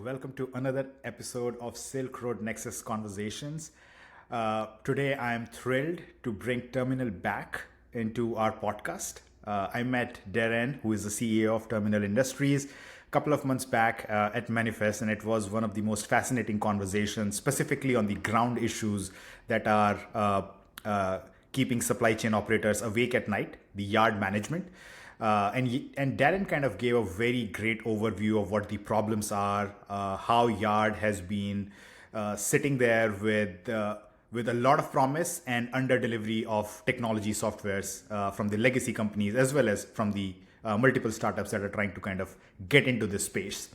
welcome to another episode of Silk Road Nexus Conversations. Today, I am thrilled to bring Terminal back into our podcast. I met Darren, who is the CEO of Terminal Industries, a couple of months back at Manifest, and it was one of the most fascinating conversations, specifically on the ground issues that are keeping supply chain operators awake at night, the yard management. And Darren kind of gave a very great overview of what the problems are, how Yard has been sitting there with a lot of promise and under delivery of technology softwares from the legacy companies as well as from the multiple startups that are trying to kind of get into this space.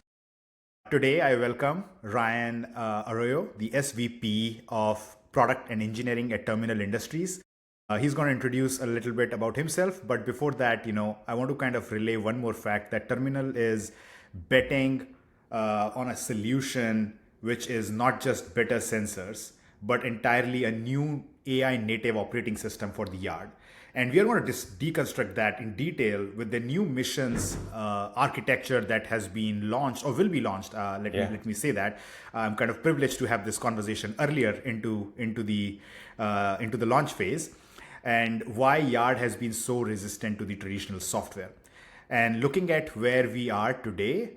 Today, I welcome Ryan Arroyo, the SVP of Product and Engineering at Terminal Industries. He's going to introduce a little bit about himself, but before that, I want to kind of relay one more fact that Terminal is betting on a solution which is not just better sensors, but entirely a new AI native operating system for the yard. And we are going to deconstruct that in detail with the new missions architecture that has been launched or will be launched. Let me say that I'm kind of privileged to have this conversation earlier into the launch phase, and why Yard has been so resistant to the traditional software. And looking at where we are today,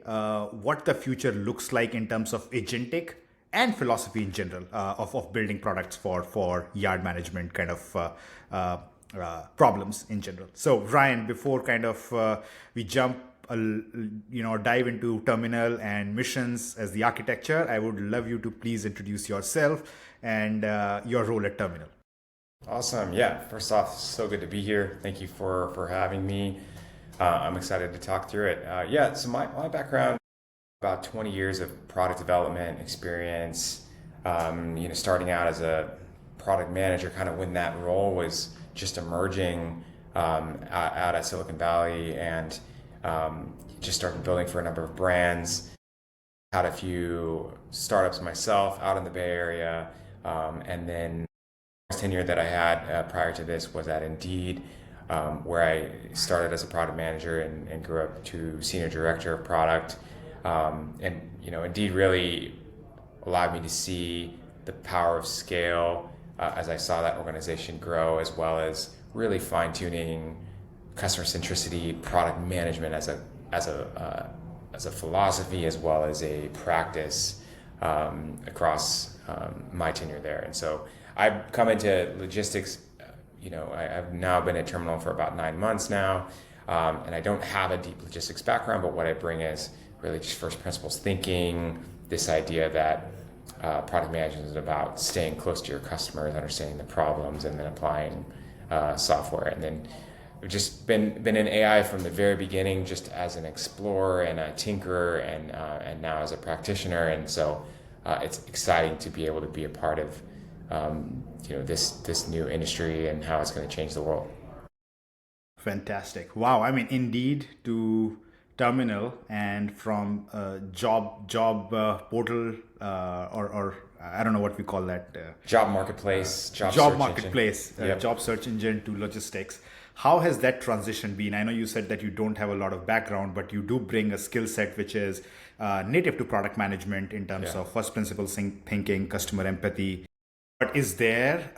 what the future looks like in terms of agentic and philosophy in general of building products for yard management kind of problems in general. So Ryan, before kind of we jump, dive into Terminal and missions as the architecture, I would love you to please introduce yourself and your role at Terminal. Awesome. Yeah. First off, so good to be here. Thank you for having me. I'm excited to talk through it. So my background, about 20 years of product development experience, starting out as a product manager, kind of when that role was just emerging out at Silicon Valley, and just started building for a number of brands. Had a few startups myself out in the Bay Area, and then tenure that I had prior to this was at Indeed, where I started as a product manager and grew up to senior director of product. Indeed really allowed me to see the power of scale as I saw that organization grow, as well as really fine-tuning customer centricity, product management as a philosophy as well as a practice across my tenure there. And so I've come into logistics. I've now been at Terminal for about 9 months now, and I don't have a deep logistics background, but what I bring is really just first principles thinking, this idea that product management is about staying close to your customers, understanding the problems, and then applying software. And then I've just been in AI from the very beginning, just as an explorer and a tinkerer, and now as a practitioner. And so it's exciting to be able to be a part of this new industry and how it's going to change the world. Fantastic. Wow. I mean, Indeed to Terminal, and from job portal or I don't know what we call that. Job marketplace. Job marketplace. Job search engine to logistics. How has that transition been? I know you said that you don't have a lot of background, but you do bring a skill set which is native to product management in terms of first principles thinking, customer empathy. But is there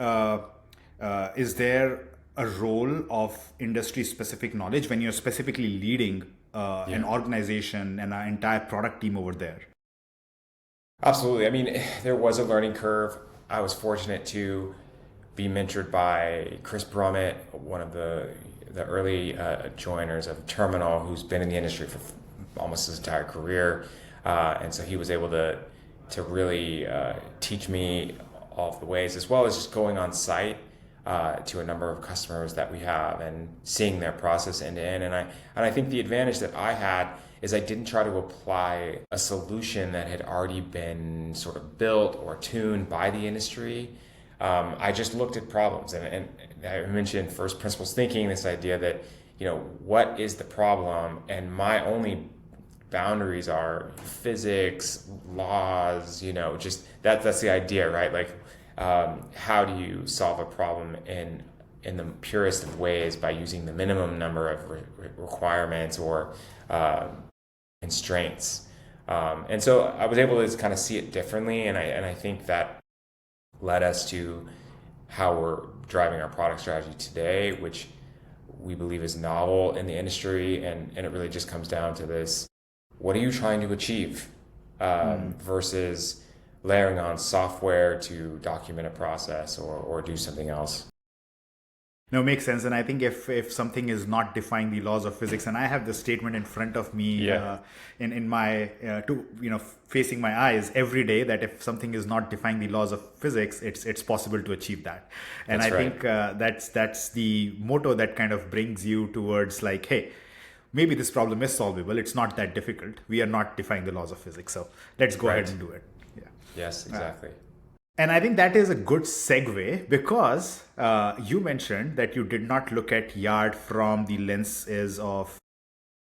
a role of industry-specific knowledge when you're specifically leading an organization and an entire product team over there? Absolutely. I mean, there was a learning curve. I was fortunate to be mentored by Chris Brummett, one of the early joiners of Terminal, who's been in the industry for almost his entire career. And so he was able to really teach me all of the ways, as well as just going on site to a number of customers that we have and seeing their process end to end. And I think the advantage that I had is I didn't try to apply a solution that had already been sort of built or tuned by the industry. I just looked at problems, and I mentioned first principles thinking, this idea that, what is the problem? And my only boundaries are physics, laws, just that's the idea, right? Like, how do you solve a problem in the purest of ways by using the minimum number of requirements or constraints? And so I was able to kind of see it differently, and I think that led us to how we're driving our product strategy today, which we believe is novel in the industry, and it really just comes down to this: what are you trying to achieve, versus layering on software to document a process or do something else. No, makes sense. And I think if something is not defying the laws of physics, and I have the statement in front of me, Yeah. in my facing my eyes every day, that if something is not defying the laws of physics, it's possible to achieve that. And That's I right. think that's the motto that kind of brings you towards like, hey, maybe this problem is solvable. It's not that difficult. We are not defying the laws of physics, so let's go ahead Right. and do it. Yeah. Yes, exactly. And I think that is a good segue because you mentioned that you did not look at Yard from the lenses of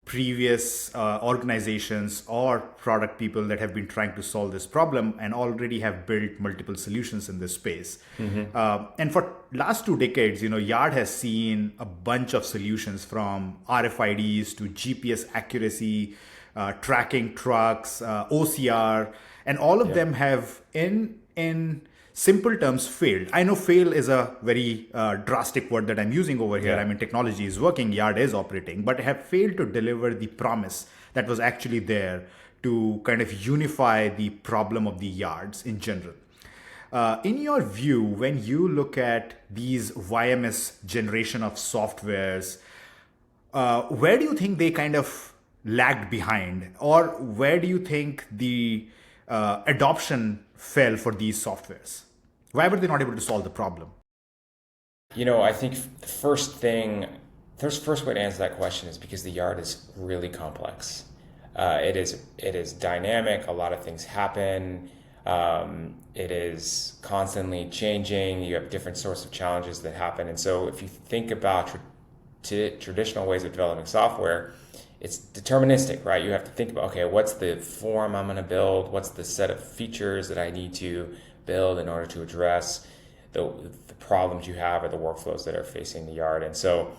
previous organizations or product people that have been trying to solve this problem and already have built multiple solutions in this space. And for last 2 decades, Yard has seen a bunch of solutions from RFIDs to GPS accuracy, tracking trucks, OCR, and all of Yeah. them have in simple terms failed. I know fail is a very drastic word that I'm using over here. Yeah. I mean, technology is working, Yard is operating, but have failed to deliver the promise that was actually there to kind of unify the problem of the yards in general. In your view, when you look at these YMS generation of softwares, where do you think they kind of lagged behind, or where do you think the adoption fell for these softwares? Why were they not able to solve the problem? I think the first way to answer that question is because the yard is really complex. It is dynamic. A lot of things happen. It is constantly changing. You have different sorts of challenges that happen. And so if you think about traditional ways of developing software, it's deterministic, right? You have to think about, okay, what's the form I'm going to build? What's the set of features that I need to build in order to address the problems you have or the workflows that are facing the yard? And so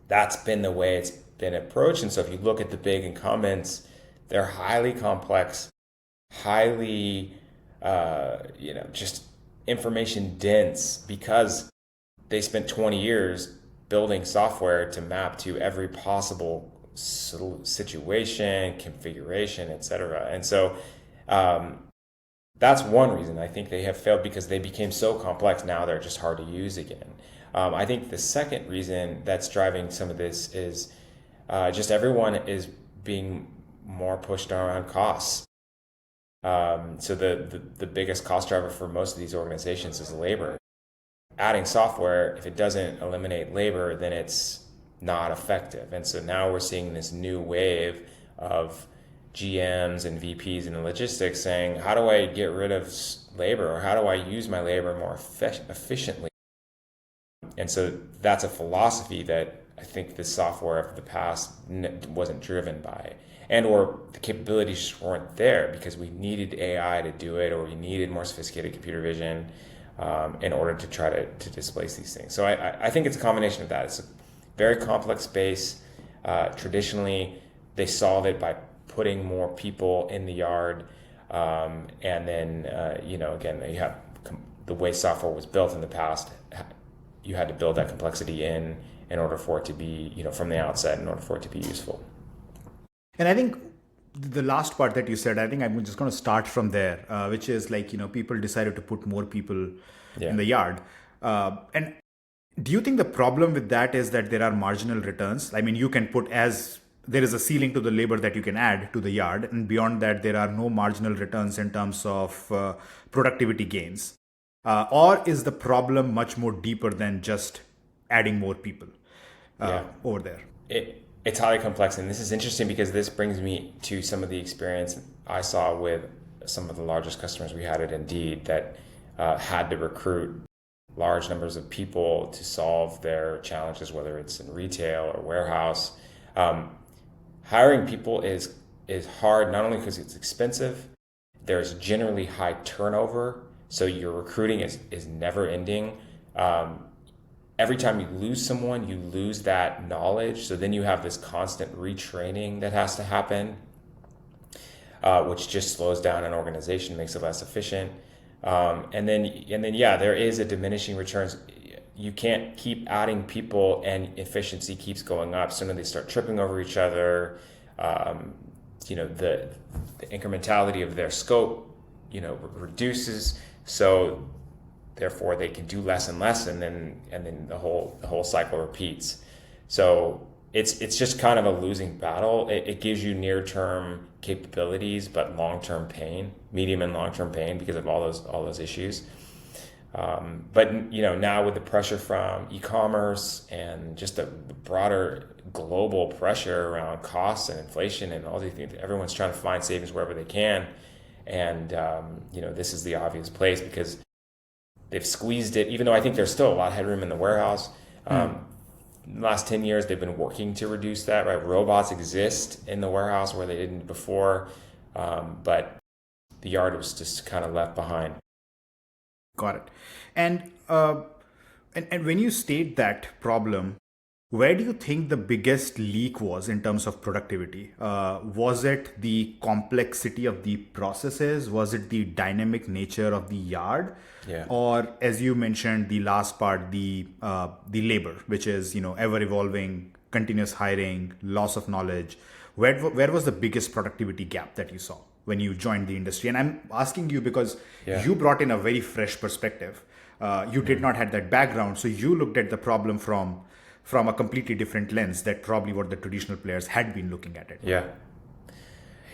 that's been the way it's been approached. And so if you look at the big incumbents, they're highly complex, highly, just information dense, because they spent 20 years building software to map to every possible situation, configuration, etc. And so that's one reason I think they have failed, because they became so complex. Now they're just hard to use again. I think the second reason that's driving some of this is just everyone is being more pushed around costs. So the biggest cost driver for most of these organizations is labor. Adding software, if it doesn't eliminate labor, then it's not effective. And so now we're seeing this new wave of GMs and VPs in logistics saying, how do I get rid of labor, or how do I use my labor more efficiently? And so that's a philosophy that I think the software of the past wasn't driven by, and or the capabilities just weren't there because we needed AI to do it, or we needed more sophisticated computer vision in order to try to displace these things. So I think it's a combination of that. It's a very complex space. Traditionally, they solve it by putting more people in the yard, and then again, you have the way software was built in the past. You had to build that complexity in order for it to be, from the outset, in order for it to be useful. And I think the last part that you said, I think I'm just going to start from there, which is like, people decided to put more people in the yard. And do you think the problem with that is that there are marginal returns? I mean, you can put there is a ceiling to the labor that you can add to the yard, and beyond that, there are no marginal returns in terms of productivity gains. Or is the problem much more deeper than just adding more people over there? It's highly complex, and this is interesting because this brings me to some of the experience I saw with some of the largest customers we had at Indeed that had to recruit large numbers of people to solve their challenges, whether it's in retail or warehouse. Hiring people is hard, not only because it's expensive, there's generally high turnover, so your recruiting is never ending. Every time you lose someone, you lose that knowledge. So then you have this constant retraining that has to happen. which just slows down an organization, makes it less efficient. And then, yeah, there is a diminishing returns. You can't keep adding people and efficiency keeps going up. Suddenly they start tripping over each other. The incrementality of their scope, reduces. So therefore they can do less and less, and then the whole cycle repeats. So it's just kind of a losing battle. It gives you near-term capabilities, but long-term pain, medium and long-term pain because of all those issues. But now with the pressure from e-commerce and just the broader global pressure around costs and inflation and all these things, everyone's trying to find savings wherever they can. And this is the obvious place because they've squeezed it. Even though I think there's still a lot of headroom in the warehouse. In the last 10 years, they've been working to reduce that. Right, robots exist in the warehouse where they didn't before, but the yard was just kind of left behind. Got it. And when you state that problem, where do you think the biggest leak was in terms of productivity? Was it the complexity of the processes? Was it the dynamic nature of the yard? Yeah. Or, as you mentioned, the last part, the labor, which is ever evolving, continuous hiring, loss of knowledge. Where was the biggest productivity gap that you saw when you joined the industry? And I'm asking you because you brought in a very fresh perspective. You did not have that background, so you looked at the problem from a completely different lens that probably what the traditional players had been looking at it. Yeah.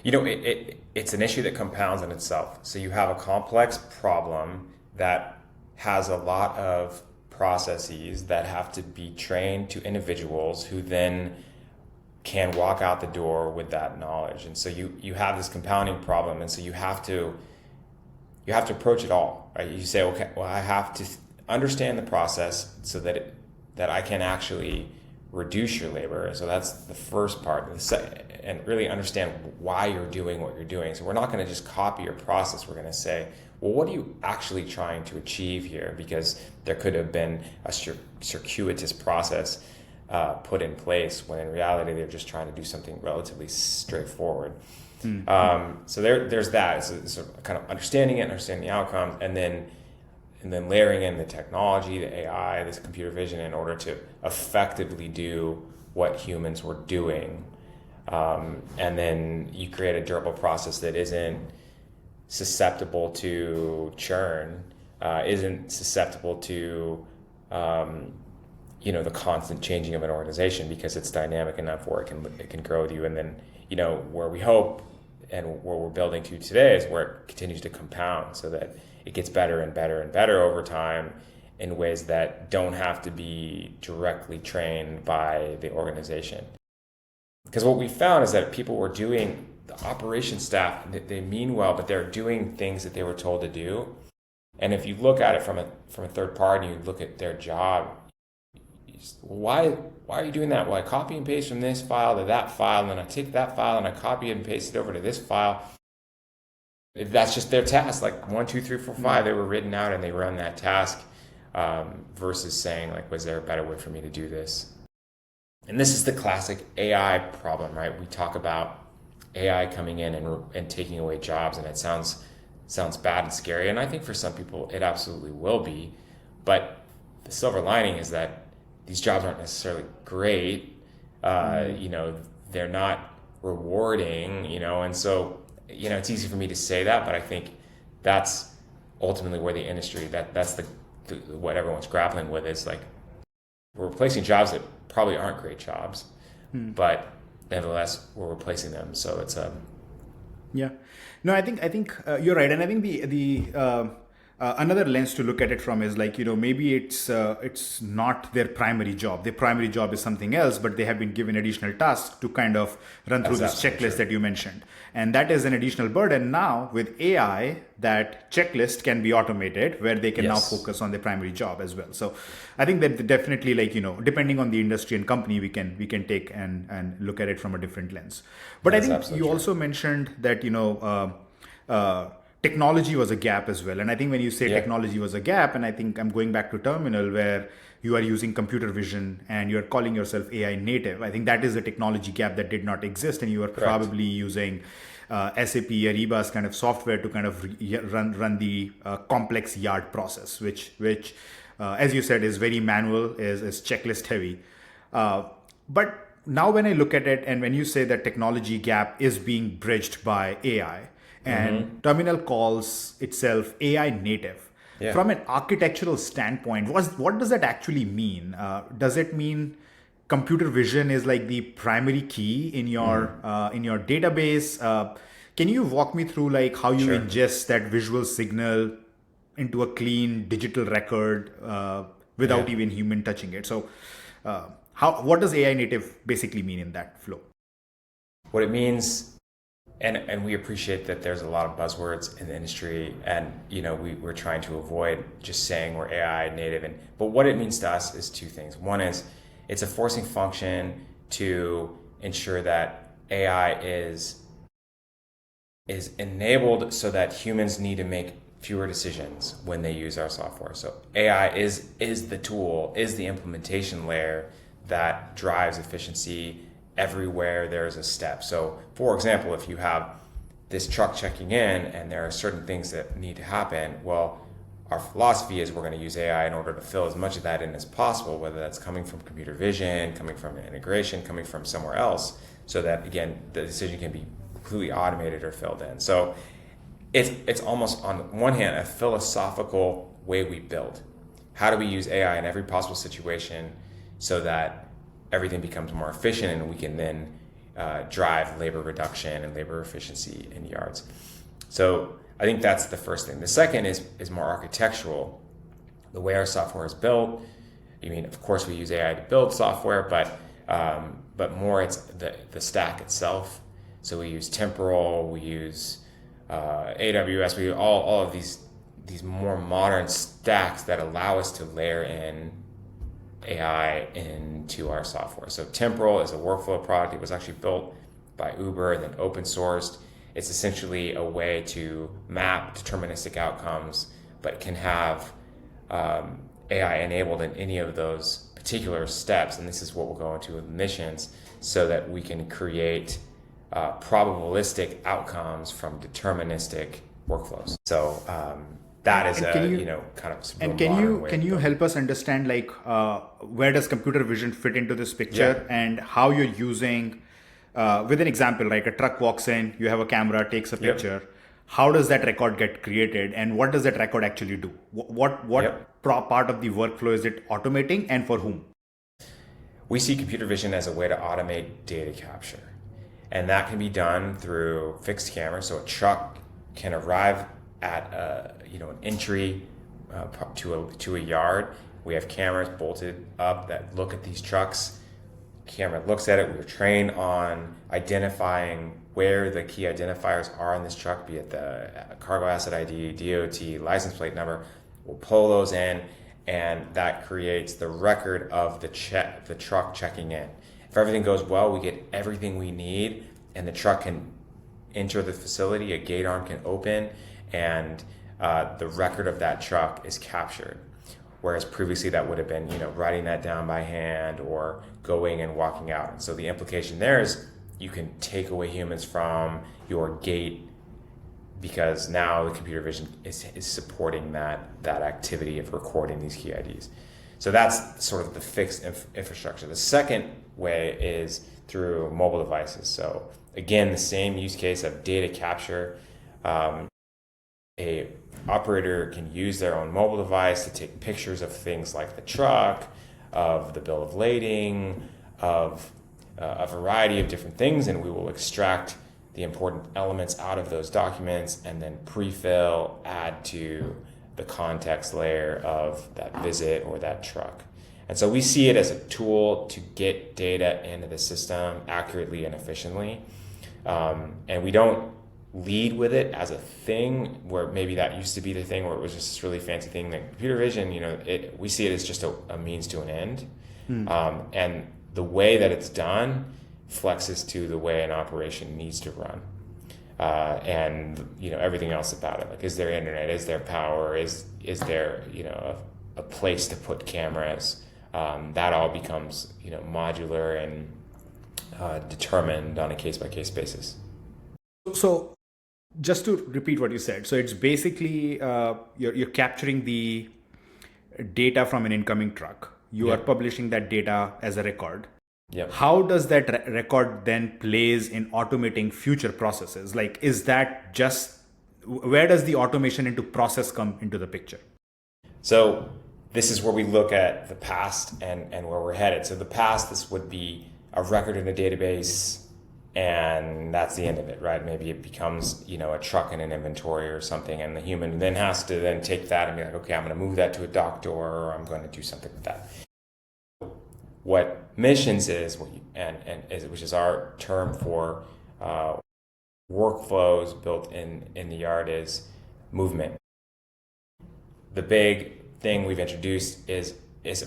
It's an issue that compounds on itself. So you have a complex problem that has a lot of processes that have to be trained to individuals who then can walk out the door with that knowledge. And so you have this compounding problem, and so you have to approach it all, right? You say, okay, well, I have to understand the process so that I can actually reduce your labor. And so that's the first part. And really understand why you're doing what you're doing. So we're not going to just copy your process. We're going to say, well, what are you actually trying to achieve here? Because there could have been a circuitous process put in place when in reality they're just trying to do something relatively straightforward. So there's that. It's a kind of understanding the outcomes, and then layering in the technology, the AI, this computer vision in order to effectively do what humans were doing. And then you create a durable process that isn't susceptible to churn, isn't susceptible to the constant changing of an organization, because it's dynamic enough where it can grow with you. And then where we hope and where we're building to today is where it continues to compound so that it gets better and better and better over time in ways that don't have to be directly trained by the organization. Because what we found is that people were doing, the operations staff, they mean well, but they're doing things that they were told to do. And if you look at it from a third party, and you look at their job, why are you doing that? Well, I copy and paste from this file to that file, and then I take that file and I copy and paste it over to this file. If that's just their task, like 1, 2, 3, 4, 5, they were written out and they run that task, versus saying, like, was there a better way for me to do this? And this is the classic AI problem, right? We talk about AI coming in and taking away jobs, and it sounds bad and scary. And I think for some people it absolutely will be. But the silver lining is that these jobs aren't necessarily great. They're not rewarding, and so, it's easy for me to say that, but I think that's ultimately where the industry, that's what everyone's grappling with, is like, we're replacing jobs that probably aren't great jobs, but nevertheless, we're replacing them. So it's yeah. No, I think you're right, and I think the another lens to look at it from is like, maybe it's not their primary job. Their primary job is something else, but they have been given additional tasks to kind of run through this checklist that you mentioned. And that is an additional burden. Now with AI, that checklist can be automated where they can now focus on their primary job as well. So I think that definitely, like, depending on the industry and company, we can take and look at it from a different lens. But I think you also mentioned that, technology was a gap as well. And I think when you say technology was a gap, and I think I'm going back to Terminal, where you are using computer vision and you're calling yourself AI native. I think that is a technology gap that did not exist, and you are probably using SAP or EBAS kind of software to kind of run the complex yard process, which as you said, is very manual, is checklist heavy. But now when I look at it, and when you say that technology gap is being bridged by AI, and Terminal calls itself AI native. Yeah. From an architectural standpoint, what does that actually mean? Does it mean computer vision is like the primary key in your database? Can you walk me through like how you Sure. ingest that visual signal into a clean digital record without Yeah. even human touching it? So, what does AI native basically mean in that flow? What it means, and we appreciate that there's a lot of buzzwords in the industry, and we're trying to avoid just saying we're AI native. But what it means to us is two things. One is it's a forcing function to ensure that AI is enabled so that humans need to make fewer decisions when they use our software. So AI is the tool, is the implementation layer that drives efficiency everywhere there's a step. So for example, if you have this truck checking in and there are certain things that need to happen, well, our philosophy is we're going to use AI in order to fill as much of that in as possible, whether that's coming from computer vision, coming from an integration, coming from somewhere else, so that again the decision can be completely automated or filled in. So it's almost on one hand a philosophical way we build. How do we use AI in every possible situation so that everything becomes more efficient and we can then drive labor reduction and labor efficiency in yards? So I think that's the first thing. The second is more architectural. The way our software is built. I mean, of course, we use AI to build software, but more it's the stack itself. So we use Temporal, we use AWS, we use all of these more modern stacks that allow us to layer in AI into our software. So Temporal is a workflow product. It was actually built by Uber and then open sourced. It's essentially a way to map deterministic outcomes, but can have AI enabled in any of those particular steps. And this is what we'll go into with missions, so that we can create probabilistic outcomes from deterministic workflows. So that is kind of. And can you help us understand like where does computer vision fit into this picture, and how you're using with an example, like a truck walks in, you have a camera, takes a picture. How does that record get created, and what does that record actually do? What part of the workflow is it automating, and for whom? We see computer vision as a way to automate data capture, and that can be done through fixed cameras. So a truck can arrive at an entry to a yard. We have cameras bolted up that look at these trucks. Camera looks at it. We're trained on identifying where the key identifiers are on this truck, be it the cargo asset ID, DOT, license plate number. We'll pull those in, and that creates the record of the truck checking in. If everything goes well, we get everything we need, and the truck can enter the facility, a gate arm can open, and the record of that truck is captured. Whereas previously that would have been, writing that down by hand or going and walking out. And so the implication there is you can take away humans from your gate, because now the computer vision is supporting that activity of recording these key IDs. So that's sort of the fixed infrastructure. The second way is through mobile devices. So again, the same use case of data capture. A operator can use their own mobile device to take pictures of things like the truck, of the bill of lading, of a variety of different things, and we will extract the important elements out of those documents and then pre-fill, add to the context layer of that visit or that truck. And so we see it as a tool to get data into the system accurately and efficiently. And we don't lead with it as a thing where maybe that used to be the thing where it was just this really fancy thing. Like computer vision, we see it as just a means to an end. And the way that it's done flexes to the way an operation needs to run. And everything else about it, like, is there internet, is there power, is there a place to put cameras, that all becomes modular and determined on a case-by-case basis. So just to repeat what you said, so it's basically you're capturing the data from an incoming truck. You are publishing that data as a record. Yep. How does that record then plays in automating future processes? Like, is that just, where does the automation into process come into the picture? So this is where we look at the past and where we're headed. So the past, this would be a record in a database, and that's the end of it, right? Maybe it becomes, a truck in an inventory or something, and the human then has to then take that and be like, okay, I'm going to move that to a dock door, or I'm going to do something with that. What missions is, which is our term for workflows built in the yard, is movement. The big thing we've introduced is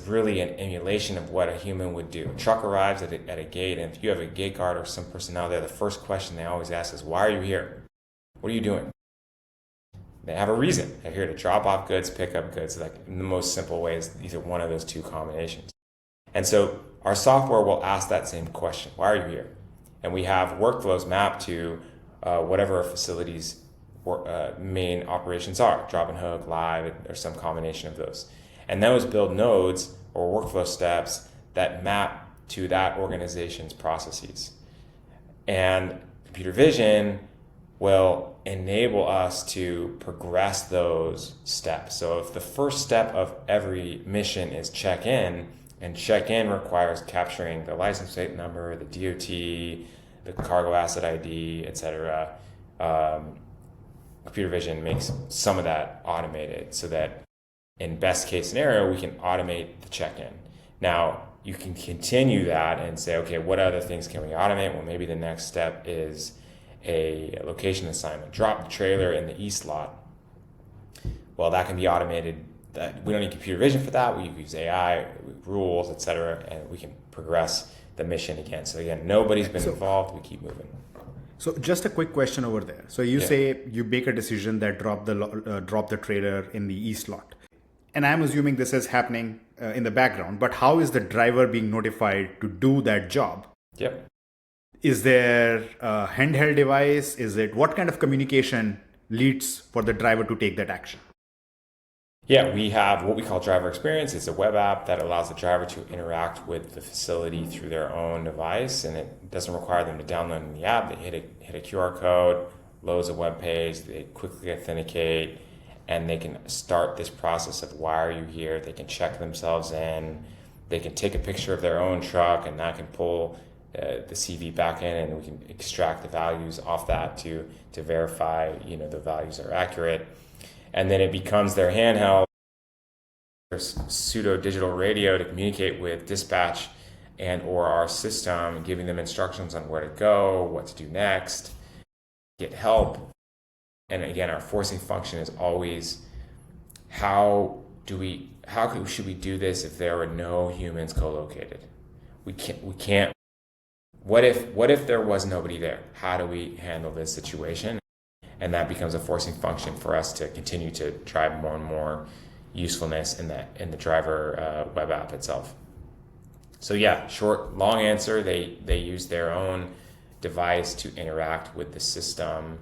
really an emulation of what a human would do. A truck arrives at a gate, and if you have a gate guard or some personnel there, the first question they always ask is, why are you here? What are you doing? They have a reason. They're here to drop off goods, pick up goods. Like, in the most simple ways, these are one of those two combinations. And so our software will ask that same question, why are you here? And we have workflows mapped to whatever a facility's main operations are, drop and hook, live, or some combination of those. And those build nodes or workflow steps that map to that organization's processes. And computer vision will enable us to progress those steps. So if the first step of every mission is check-in, and check-in requires capturing the license plate number, the DOT, the cargo asset ID, etc., computer vision makes some of that automated so that in best case scenario, we can automate the check-in. Now, you can continue that and say, okay, what other things can we automate? Well, maybe the next step is a location assignment. Drop the trailer in the east lot. Well, that can be automated. We don't need computer vision for that. We use AI, rules, etc., and we can progress the mission again. So again, nobody's been involved. We keep moving. So just a quick question over there. So you say you make a decision that drop the trailer in the east lot, and I'm assuming this is happening in the background. But how is the driver being notified to do that job? Yep. Is there a handheld device? What kind of communication leads for the driver to take that action? Yeah, we have what we call driver experience. It's a web app that allows the driver to interact with the facility through their own device, and it doesn't require them to download the app. They hit a QR code, loads a web page, they quickly authenticate, and they can start this process of why are you here? They can check themselves in. They can take a picture of their own truck, and that can pull the CV back in, and we can extract the values off that to verify the values are accurate. And then it becomes their handheld, their pseudo digital radio to communicate with dispatch and or our system, giving them instructions on where to go, what to do next, get help. And again, our forcing function is always how should we do this if there were no humans co-located? We can't. What if there was nobody there? How do we handle this situation? And that becomes a forcing function for us to continue to drive more and more usefulness in the driver web app itself. So yeah, long answer, they use their own device to interact with the system,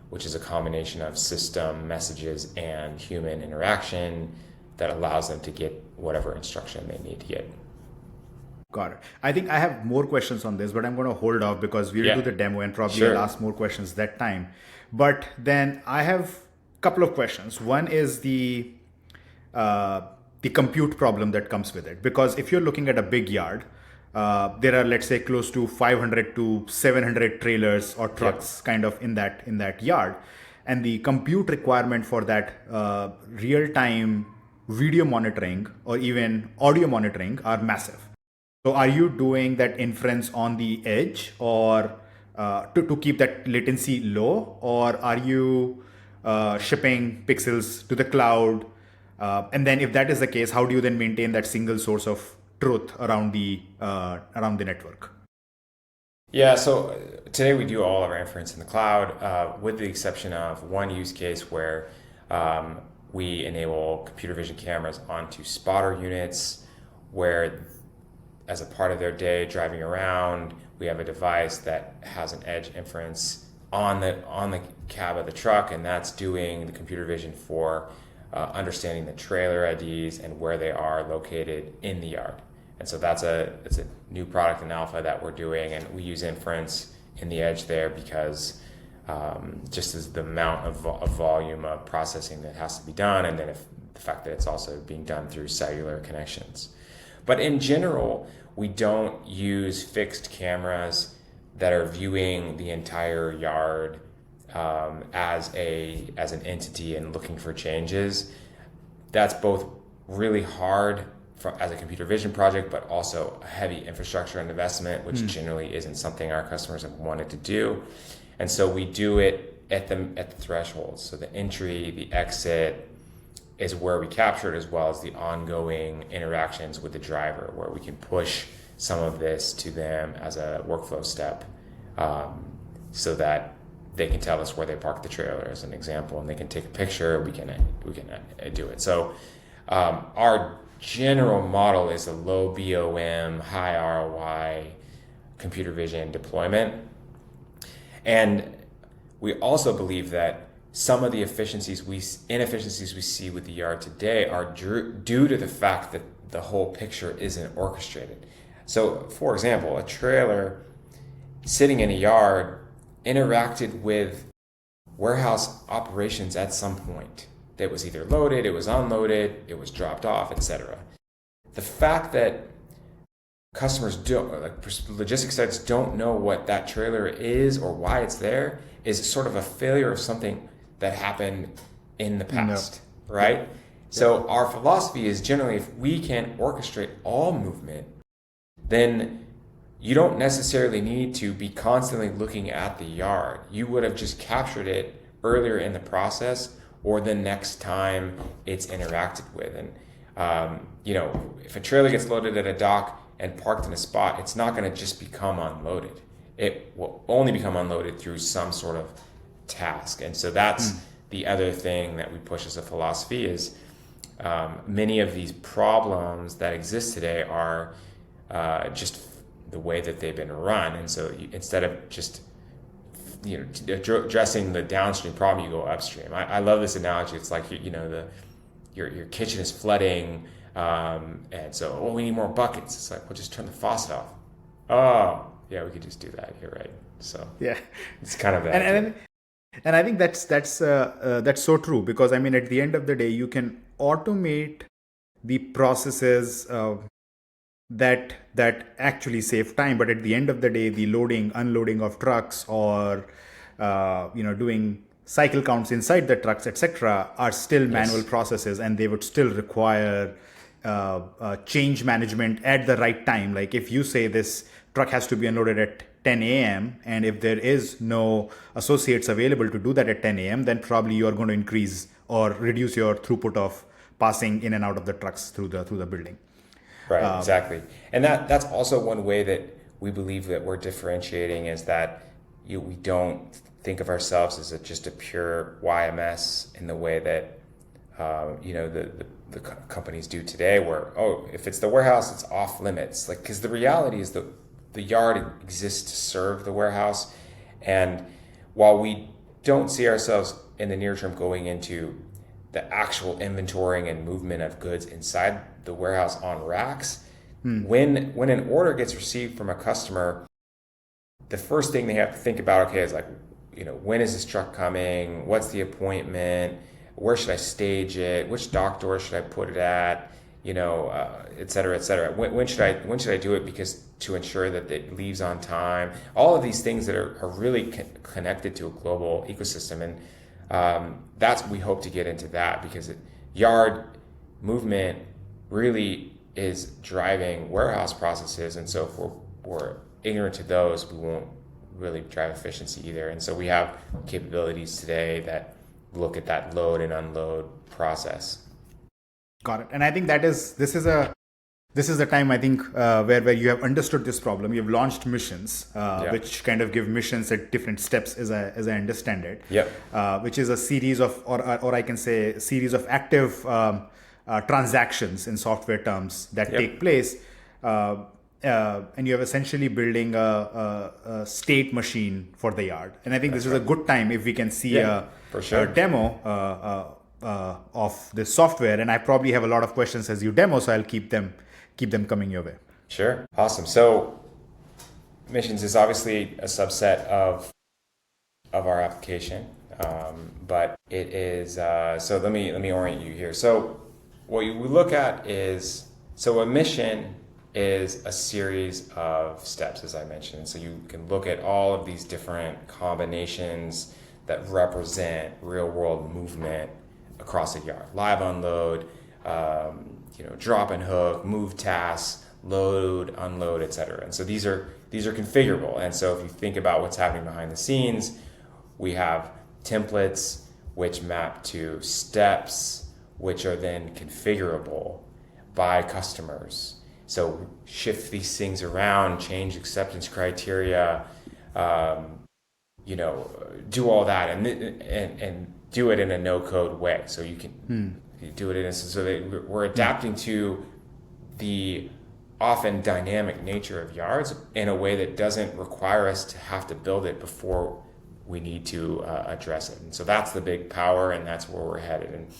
which is a combination of system messages and human interaction that allows them to get whatever instruction they need to get. Got it. I think I have more questions on this, but I'm going to hold off because we'll do the demo and probably I'll ask more questions that time. But then I have a couple of questions. One is the compute problem that comes with it. Because if you're looking at a big yard, there are, let's say, close to 500 to 700 trailers or trucks kind of in that yard. And the compute requirement for that real-time video monitoring or even audio monitoring are massive. So are you doing that inference on the edge or to keep that latency low, or are you shipping pixels to the cloud? And then if that is the case, how do you then maintain that single source of truth around the network? Yeah, so today we do all of our inference in the cloud, with the exception of one use case where we enable computer vision cameras onto spotter units where as a part of their day driving around, we have a device that has an edge inference on the cab of the truck, and that's doing the computer vision for understanding the trailer IDs and where they are located in the yard. And so it's a new product in alpha that we're doing, and we use inference in the edge there because just as the amount of volume of processing that has to be done, and then if the fact that it's also being done through cellular connections. But in general, we don't use fixed cameras that are viewing the entire yard as an entity and looking for changes. That's both really hard as a computer vision project, but also a heavy infrastructure and investment, which generally isn't something our customers have wanted to do. And so we do it at the thresholds. So the entry, the exit is where we capture it, as well as the ongoing interactions with the driver, where we can push some of this to them as a workflow step, so that they can tell us where they parked the trailer, as an example, and they can take a picture. We can do it. So our general model is a low BOM, high ROI computer vision deployment. And we also believe that some of the inefficiencies we see with the yard today are due to the fact that the whole picture isn't orchestrated. So, for example, a trailer sitting in a yard interacted with warehouse operations at some point. It was either loaded, it was unloaded, it was dropped off, etc. The fact that customers logistics sites don't know what that trailer is or why it's there is sort of a failure of something that happened in the past, right? Yeah. So our philosophy is generally, if we can orchestrate all movement, then you don't necessarily need to be constantly looking at the yard. You would have just captured it earlier in the process or the next time it's interacted with. And if a trailer gets loaded at a dock and parked in a spot, it's not going to just become unloaded. It will only become unloaded through some sort of task. And so that's the other thing that we push as a philosophy is many of these problems that exist today are just the way that they've been run. And so instead of just addressing the downstream problem, you go upstream. I love this analogy. It's like your kitchen is flooding, and so we need more buckets. It's like, well, just turn the faucet off. Oh, yeah, we could just do that. You're right. So yeah, it's kind of that. And I think that's so true, because I mean, at the end of the day, you can automate the processes that actually save time, but at the end of the day, the loading, unloading of trucks, or doing cycle counts inside the trucks, etc., are still manual processes, and they would still require change management at the right time. Like if you say this truck has to be unloaded at 10 a.m. and if there is no associates available to do that at 10 a.m., then probably you are going to increase or reduce your throughput of passing in and out of the trucks through the building. Right, exactly. And that's also one way that we believe that we're differentiating, is that we don't think of ourselves as just a pure YMS in the way that the companies do today, where if it's the warehouse, it's off limits. Like, because the reality is that the yard exists to serve the warehouse, and while we don't see ourselves in the near term going into the actual inventorying and movement of goods inside the warehouse on racks, when an order gets received from a customer, the first thing they have to think about, is like, when is this truck coming? What's the appointment? Where should I stage it? Which dock door should I put it at? Et cetera, et cetera. When should I do it, because to ensure that it leaves on time? All of these things that are really connected to a global ecosystem, and we hope to get into that, because yard movement really is driving warehouse processes, and so if we're ignorant to those, we won't really drive efficiency either. And so we have capabilities today that look at that load and unload process. Got it. And I think this is the time, I think, where you have understood this problem. You've launched missions, which kind of give missions at different steps, as I understand it. Yep. Which is a series of, or I can say, series of active transactions in software terms that Yep. take place. And you're essentially building a state machine for the yard. And I think this is a good time if we can see for sure. a demo of this software. And I probably have a lot of questions as you demo, so I'll keep them coming your way. Sure. Awesome. So missions is obviously a subset of our application, but it is. So let me orient you here. So what we look at is, so a mission is a series of steps, as I mentioned. So you can look at all of these different combinations that represent real world movement across a yard. Live unload, drop and hook, move tasks, load, unload, etc. And so these are configurable. And so if you think about what's happening behind the scenes, we have templates which map to steps, which are then configurable by customers. So shift these things around, change acceptance criteria, do all that and do it in a no-code way. So you can do it so that we're adapting to the often dynamic nature of yards in a way that doesn't require us to have to build it before we need to address it. And so that's the big power, and that's where we're headed. And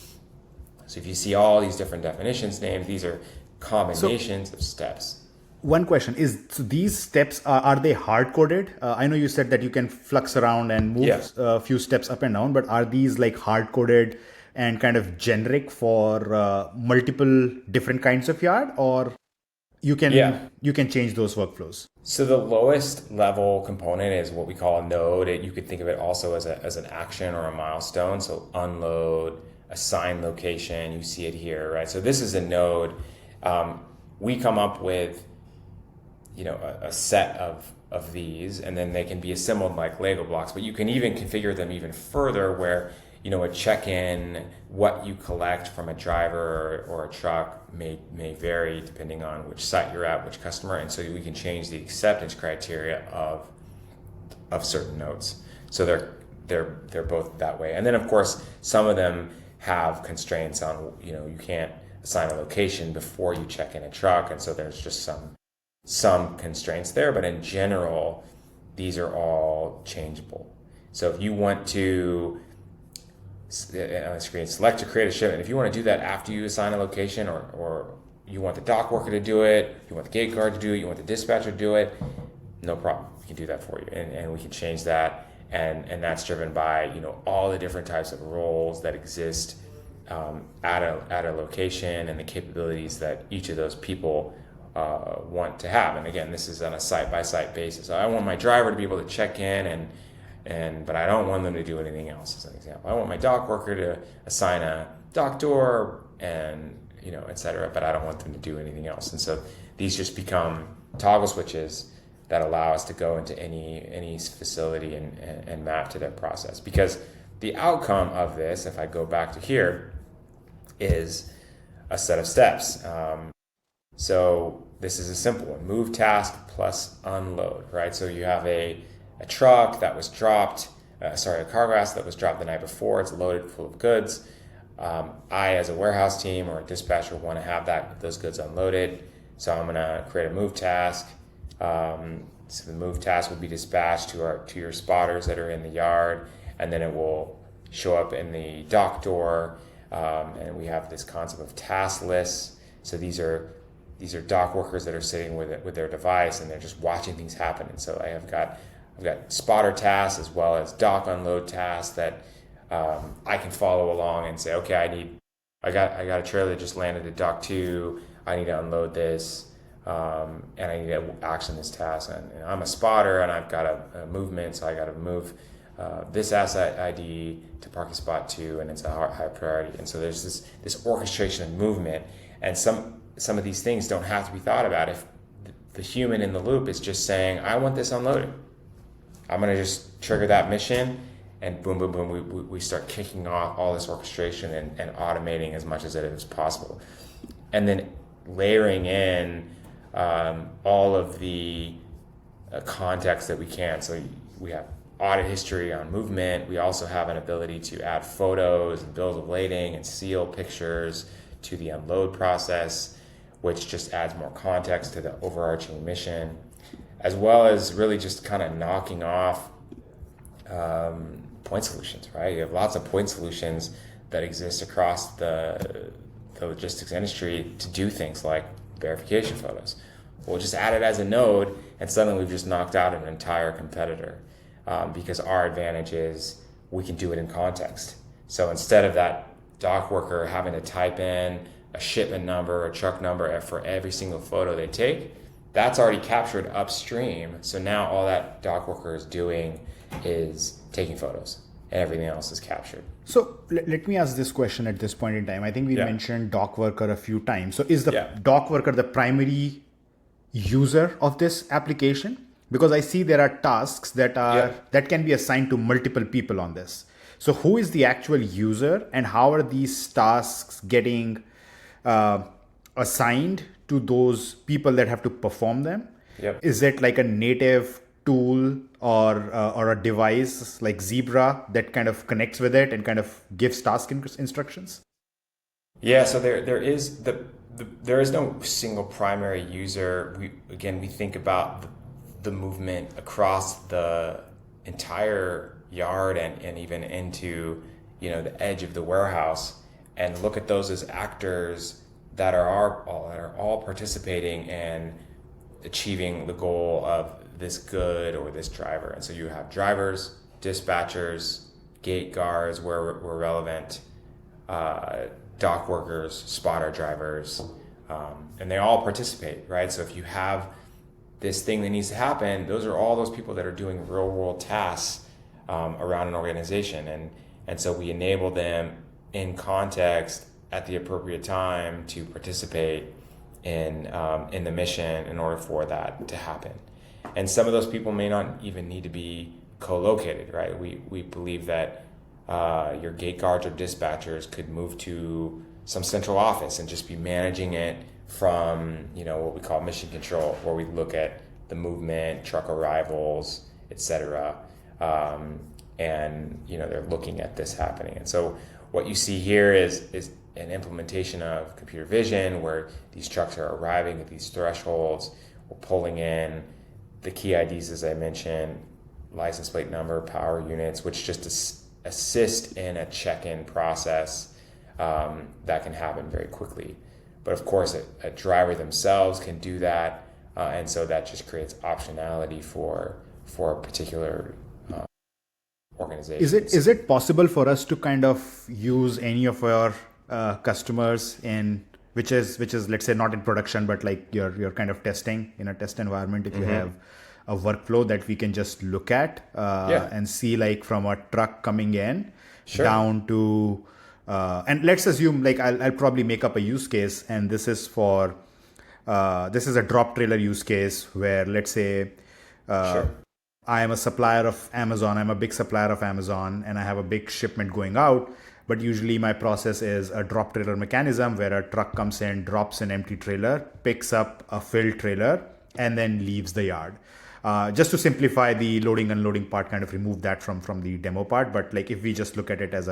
so if you see all these different definitions named, these are combinations of steps. One question is, so these steps, are they hard-coded? I know you said that you can flux around and move a few steps up and down, but are these like hard-coded and kind of generic for multiple different kinds of yard, or you can change those workflows? So the lowest level component is what we call a node. You could think of it also as an action or a milestone. So unload, assign location, you see it here, right? So this is a node. We come up with a set of these, and then they can be assembled like Lego blocks, but you can even configure them even further where a check-in, what you collect from a driver or a truck may vary depending on which site you're at, which customer, and so we can change the acceptance criteria of certain nodes. So they're both that way. And then of course some of them have constraints on you can't assign a location before you check in a truck, and so there's just some constraints there, but in general these are all changeable. So if you want to on the screen, select to create a shipment. If you want to do that after you assign a location, or you want the dock worker to do it, you want the gate guard to do it, you want the dispatcher to do it, no problem. We can do that for you, and we can change that, and that's driven by all the different types of roles that exist at a location and the capabilities that each of those people want to have. And again, this is on a site-by-site basis. I want my driver to be able to check in but I don't want them to do anything else, as an example. I want my dock worker to assign a dock door and et cetera, but I don't want them to do anything else. And so these just become toggle switches that allow us to go into any facility and map to their process. Because the outcome of this, if I go back to here, is a set of steps. So this is a simple one: move task plus unload, right? So you have a truck that was dropped, a cargo asset that was dropped the night before. It's loaded full of goods. I, as a warehouse team or a dispatcher, want to have those goods unloaded. So I'm going to create a move task. So the move task will be dispatched to your spotters that are in the yard, and then it will show up in the dock door. And we have this concept of task lists. So these are dock workers that are sitting with their device, and they're just watching things happen. And so I've got spotter tasks as well as dock unload tasks that I can follow along and say, okay, I got a trailer that just landed at dock 2. I need to unload this, and I need to action this task. And I'm a spotter, and I've got a movement, so I got to move this asset ID to parking spot 2, and it's a high priority. And so there's this orchestration of movement, and some of these things don't have to be thought about if the human in the loop is just saying, I want this unloaded. I'm going to just trigger that mission, and boom, boom, boom, we start kicking off all this orchestration and automating as much as it is possible. And then layering in all of the context that we can. So we have audit history on movement. We also have an ability to add photos and bills of lading and seal pictures to the unload process, which just adds more context to the overarching mission, as well as really just kind of knocking off point solutions, right? You have lots of point solutions that exist across the logistics industry to do things like verification photos. We'll just add it as a node, and suddenly we've just knocked out an entire competitor, because our advantage is we can do it in context. So instead of that dock worker having to type in a shipment number, a truck number for every single photo they take, that's already captured upstream. So now all that dock worker is doing is taking photos, and everything else is captured. So let me ask this question at this point in time. I think we mentioned dock worker a few times. So is the dock worker the primary user of this application? Because I see there are tasks that can be assigned to multiple people on this. So who is the actual user, and how are these tasks getting assigned to those people that have to perform them? Is it like a native tool or a device like Zebra that kind of connects with it and kind of gives task instructions? Yeah, so there is no single primary user. We think about the movement across the entire yard and even into the edge of the warehouse, and look at those as actors that are all participating in achieving the goal of this good or this driver. And so you have drivers, dispatchers, gate guards where relevant, dock workers, spotter drivers, and they all participate, right? So if you have this thing that needs to happen, those are all those people that are doing real world tasks around an organization, and so we enable them in context at the appropriate time to participate in the mission in order for that to happen. And some of those people may not even need to be co-located, right? We believe that your gate guards or dispatchers could move to some central office and just be managing it from what we call mission control, where we look at the movement, truck arrivals, etc. And they're looking at this happening. And so what you see here is an implementation of computer vision, where these trucks are arriving at these thresholds. We're pulling in the key IDs, as I mentioned, license plate number, power units, which just assist in a check-in process that can happen very quickly. But of course, a driver themselves can do that, and so that just creates optionality for a particular organization. Is it possible for us to kind of use any of our customers which is let's say not in production, but like you're kind of testing in a test environment, if you have a workflow that we can just look at and see, like from a truck coming in down to and let's assume, like I'll probably make up a use case, and this is a drop trailer use case where, let's say I am a supplier of Amazon. I'm a big supplier of Amazon, and I have a big shipment going out. But usually my process is a drop trailer mechanism where a truck comes in, drops an empty trailer, picks up a filled trailer, and then leaves the yard. Just to simplify the loading unloading part, kind of remove that from the demo part. But like if we just look at it as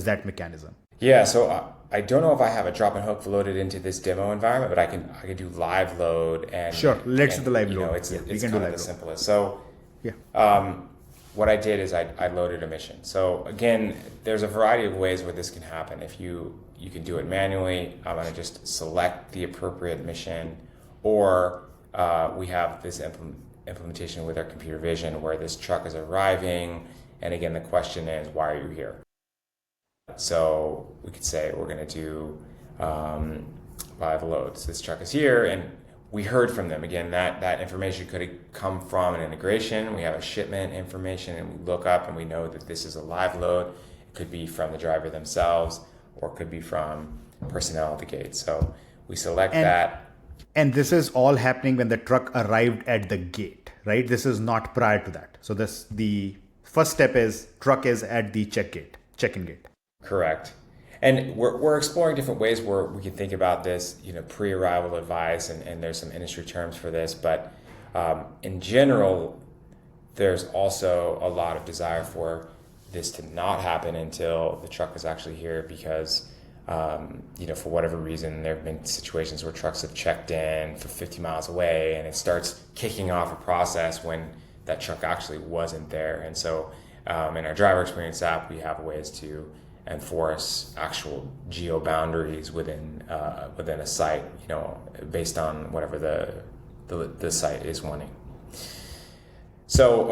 that mechanism. Yeah, so I don't know if I have a drop and hook loaded into this demo environment, but I can do live load and let's do the live load. It's kind of the simplest. So what I did is I loaded a mission. So again, there's a variety of ways where this can happen. If you can do it manually, I'm going to just select the appropriate mission, or we have this implementation with our computer vision where this truck is arriving, and again the question is, why are you here? So we could say we're going to do live loads. This truck is here, and we heard from them. Again, that information could have come from an integration. We have a shipment information, and we look up and we know that this is a live load. It could be from the driver themselves, or it could be from personnel at the gate. So we select that. And this is all happening when the truck arrived at the gate, right? This is not prior to that. So the first step is truck is at the check-in gate. Correct. And we're exploring different ways where we can think about this, pre-arrival advice, and there's some industry terms for this. But in general, there's also a lot of desire for this to not happen until the truck is actually here, because For whatever reason, there have been situations where trucks have checked in for 50 miles away, and it starts kicking off a process when that truck actually wasn't there. And so in our driver experience app, we have ways to enforce actual geo boundaries within a site, based on whatever the site is wanting. So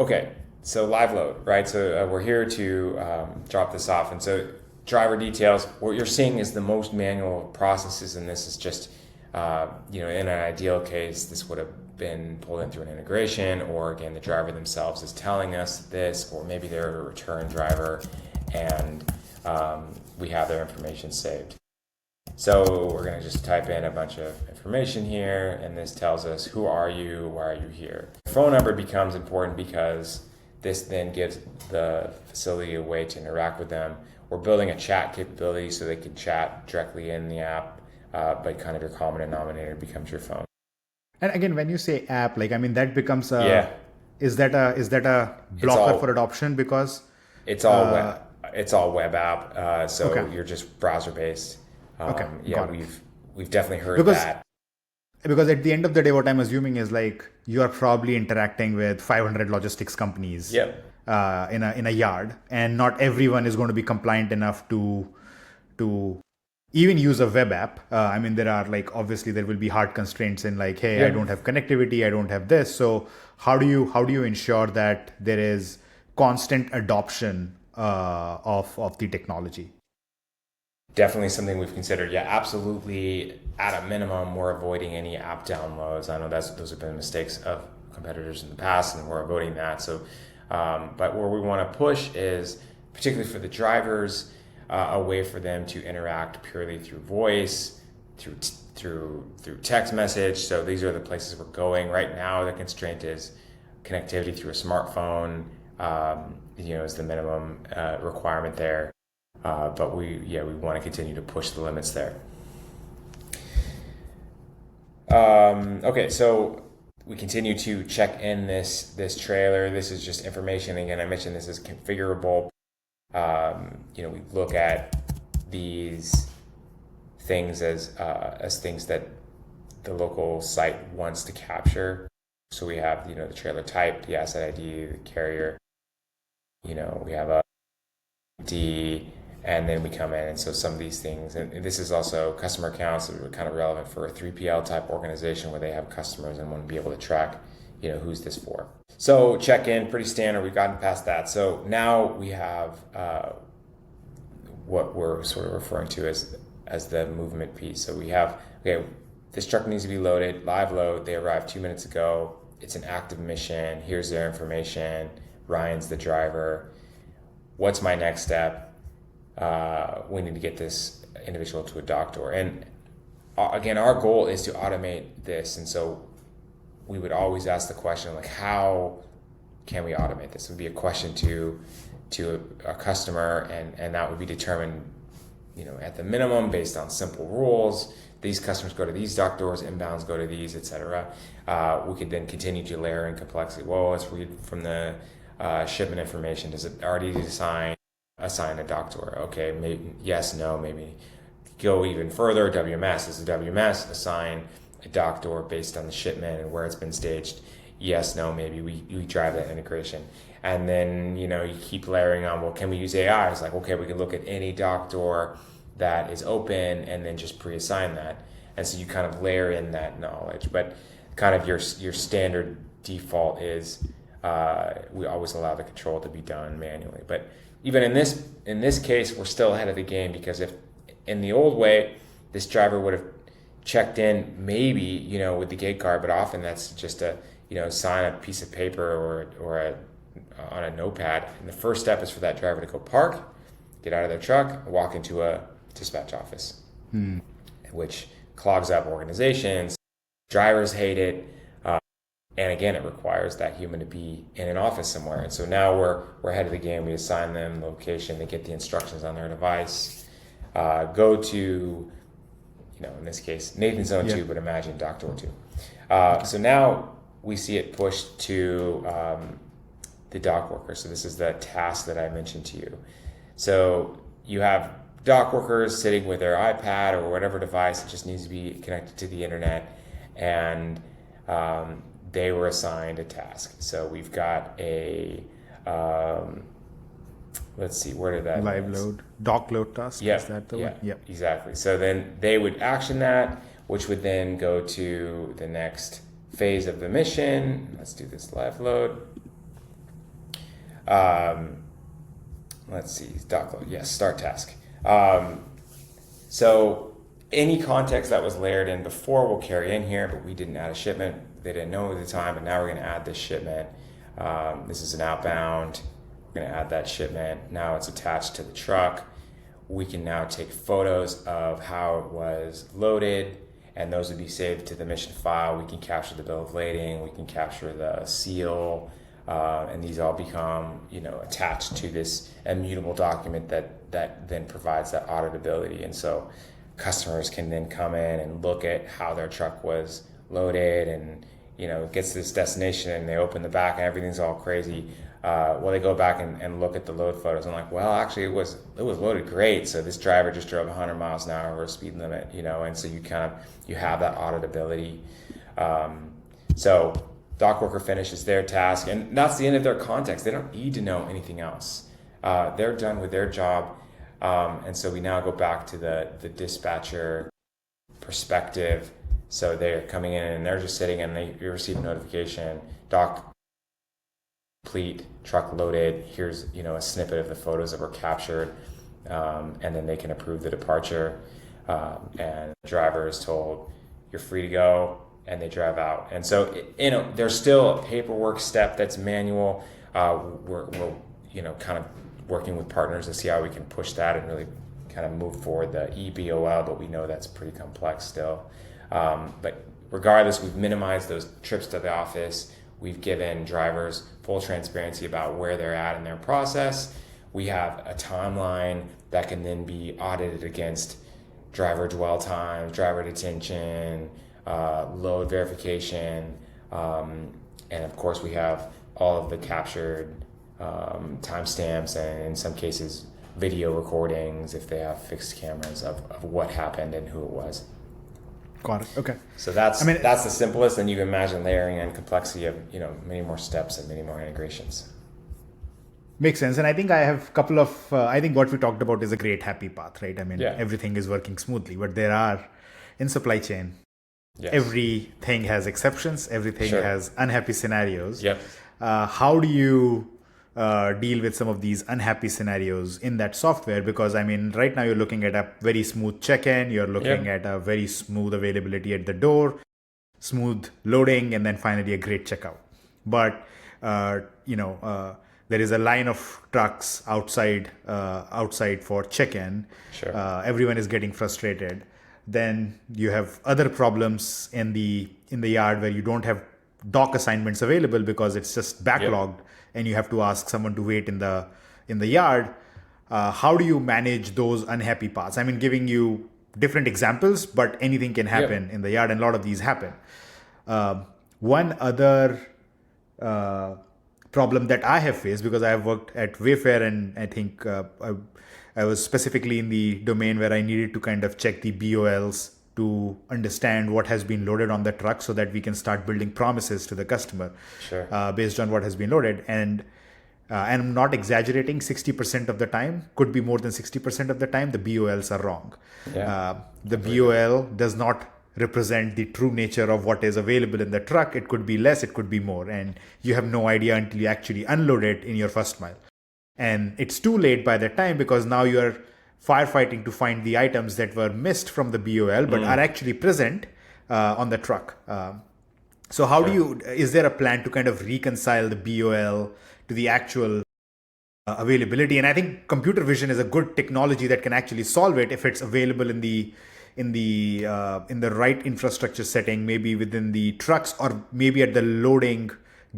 live load, right? So we're here to drop this off, and so driver details. What you're seeing is the most manual processes, and this is just in an ideal case, this would have been pulled in through an integration, or again, the driver themselves is telling us this, or maybe they're a return driver, and we have their information saved. So we're going to just type in a bunch of information here, and this tells us, who are you, why are you here? Phone number becomes important because this then gives the facility a way to interact with them. We're building a chat capability so they can chat directly in the app, but kind of your common denominator becomes your phone. And again, when you say app, that becomes is that a blocker for adoption? Because it's all web app, so okay. You're just browser based. We've definitely heard that. Because at the end of the day, what I'm assuming is you are probably interacting with 500 logistics companies in a yard, and not everyone is going to be compliant enough to even use a web app. There are obviously there will be hard constraints in I don't have connectivity, I don't have this. So how do you ensure that there is constant adoption of the technology? Definitely something we've considered. Yeah, absolutely. At a minimum, we're avoiding any app downloads. I know those have been mistakes of competitors in the past, and we're avoiding that. So, but where we want to push is, particularly for the drivers, a way for them to interact purely through voice, through text message. So these are the places we're going right now. The constraint is connectivity through a smartphone. Is the minimum requirement there. But we want to continue to push the limits there. So we continue to check in this trailer. This is just information. Again, I mentioned this is configurable. We look at these things as things that the local site wants to capture. So we have the trailer type, the asset ID, the carrier. We have a D. And then we come in, and so some of these things, and this is also customer accounts that are kind of relevant for a 3PL type organization where they have customers and want to be able to track, who's this for. So check in, pretty standard. We've gotten past that. So now we have what we're sort of referring to as the movement piece. So we have, this truck needs to be loaded, live load. They arrived 2 minutes ago. It's an active mission. Here's their information. Ryan's the driver. What's my next step? We need to get this individual to a dock door. And again, our goal is to automate this. And so we would always ask the question, how can we automate this? It would be a question to a customer, and that would be determined, at the minimum based on simple rules. These customers go to these dock doors, inbounds go to these, etc. We could then continue to layer in complexity. Well, let's read from the shipment information. Does it already assign a dock door? Okay, maybe yes, no, maybe go even further. WMS, is the WMS assign a dock door based on the shipment and where it's been staged? Yes, no, maybe we drive that integration. And then you keep layering on, well, can we use AI? It's okay, we can look at any dock door that is open and then just pre-assign that. And so you kind of layer in that knowledge, but kind of your standard default is we always allow the control to be done manually. But even in this case, we're still ahead of the game, because if in the old way, this driver would have checked in maybe, with the gate card, but often that's just a, sign a piece of paper or on a notepad. And the first step is for that driver to go park, get out of their truck, walk into a dispatch office, which clogs up organizations. Drivers hate it. And again, it requires that human to be in an office somewhere. And so now we're ahead of the game. We assign them location. They get the instructions on their device. Go to, in this case, Nathan's Zone 2, but imagine Dock Door 2. So now we see it pushed to the dock worker. So this is the task that I mentioned to you. So you have dock workers sitting with their iPad or whatever device. It just needs to be connected to the internet, and they were assigned a task. So we've got a let's see, where did that Live load, dock load task. Yeah, Is that the one? Yep. exactly. So then they would action that, which would then go to the next phase of the mission. Let's do this live load. Let's see, dock load. Yes, start task. So any context that was layered in before will carry in here, but we didn't add a shipment. They didn't know at the time, but now we're going to add this shipment. This is an outbound. We're going to add that shipment. Now it's attached to the truck. We can now take photos of how it was loaded, and those would be saved to the mission file. We can capture the bill of lading. We can capture the seal, and these all become, attached to this immutable document that then provides that auditability. And so customers can then come in and look at how their truck was loaded, and it gets to this destination, and they open the back and everything's all crazy. Well, they go back and look at the load photos. I'm like, well, actually it was loaded great. So this driver just drove 100 miles an hour over a speed limit, and so you have that auditability. So dock worker finishes their task, and that's the end of their context. They don't need to know anything else. They're done with their job. And so we now go back to the dispatcher perspective. So they're coming in and they're just sitting, and they receive a notification, dock complete, truck loaded. Here's a snippet of the photos that were captured, and then they can approve the departure. And the driver is told, "You're free to go," and they drive out. And so there's still a paperwork step that's manual. We're kind of working with partners to see how we can push that and really kind of move forward the EBOL, but we know that's pretty complex still. But regardless, we've minimized those trips to the office. We've given drivers full transparency about where they're at in their process. We have a timeline that can then be audited against driver dwell time, driver detention, load verification, and of course we have all of the captured timestamps, and in some cases video recordings if they have fixed cameras of what happened and who it was. Got it. Okay. So that's the simplest, and you can imagine layering in complexity of many more steps and many more integrations. Makes sense. And I think I have a couple of, I think what we talked about is a great happy path, right? Everything is working smoothly, but there are, in supply chain, yes, everything has exceptions, everything has unhappy scenarios. Yep. How do you deal with some of these unhappy scenarios in that software? Because right now you're looking at a very smooth check-in, you're looking at a very smooth availability at the door, smooth loading, and then finally a great checkout. But there is a line of trucks outside for check-in. Sure. Everyone is getting frustrated. Then you have other problems in the yard where you don't have dock assignments available because it's just backlogged, and you have to ask someone to wait in the yard. How do you manage those unhappy paths? Giving you different examples, but anything can happen in the yard, and a lot of these happen. One other problem that I have faced, because I have worked at Wayfair, and I think I was specifically in the domain where I needed to kind of check the BOLs to understand what has been loaded on the truck so that we can start building promises to the customer based on what has been loaded. And I'm not exaggerating, 60% of the time, could be more than 60% of the time, the BOLs are wrong. The BOL does not represent the true nature of what is available in the truck. It could be less, it could be more, and you have no idea until you actually unload it in your first mile. And it's too late by that time, because now you're firefighting to find the items that were missed from the BOL but are actually present on the truck. So how is there a plan to kind of reconcile the BOL to the actual availability? And I think computer vision is a good technology that can actually solve it if it's available in the right infrastructure setting, maybe within the trucks, or maybe at the loading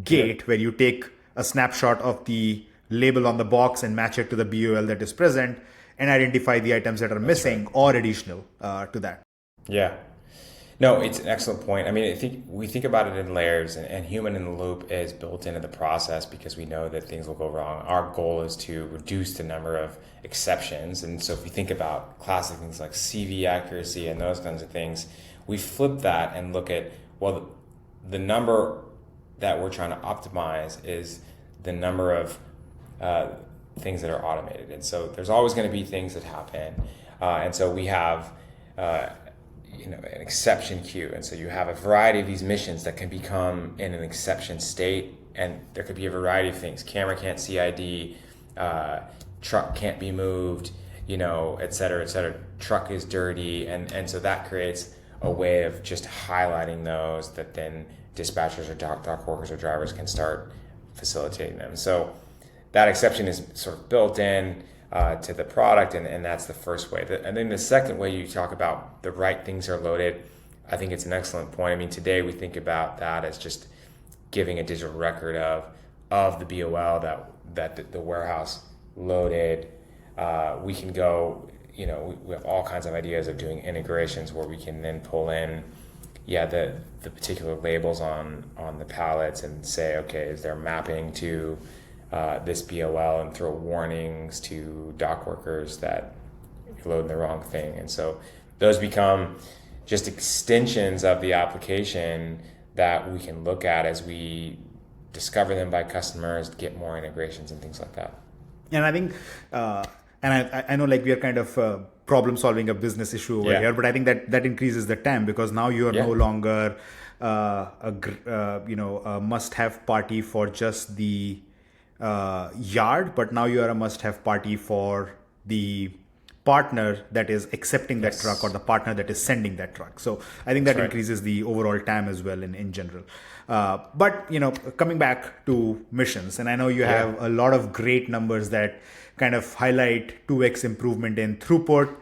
gate where you take a snapshot of the label on the box and match it to the BOL that is present and identify the items that are missing or additional to that. Yeah. No, it's an excellent point. I mean, I think we think about it in layers, and human in the loop is built into the process because we know that things will go wrong. Our goal is to reduce the number of exceptions. And so if we think about classic things like CV accuracy and those kinds of things, we flip that and look at, well, the number that we're trying to optimize is the number of things that are automated. And so there's always going to be things that happen. And so we have an exception queue. And so you have a variety of these missions that can become in an exception state. And there could be a variety of things. Camera can't see ID, truck can't be moved, et cetera, et cetera. Truck is dirty. And so that creates a way of just highlighting those that then dispatchers or dock workers or drivers can start facilitating them. So that exception is sort of built in to the product, and that's the first way. And then the second way, you talk about the right things are loaded. I think it's an excellent point. I mean, today we think about that as just giving a digital record of the BOL that the warehouse loaded. We can go, we have all kinds of ideas of doing integrations where we can then pull in the particular labels on the pallets and say, okay, is there mapping to this BOL, and throw warnings to dock workers that you're loading the wrong thing. And so those become just extensions of the application that we can look at as we discover them by customers, get more integrations and things like that. And I think, I know like we are kind of problem solving a business issue over here, but I think that increases the TAM because now you are no longer a must-have party for just the yard, but now you are a must-have party for the partner that is accepting that truck or the partner that is sending that truck. So I think that increases the overall TAM as well in general. But coming back to missions, and I know you have a lot of great numbers that kind of highlight 2x improvement in throughput.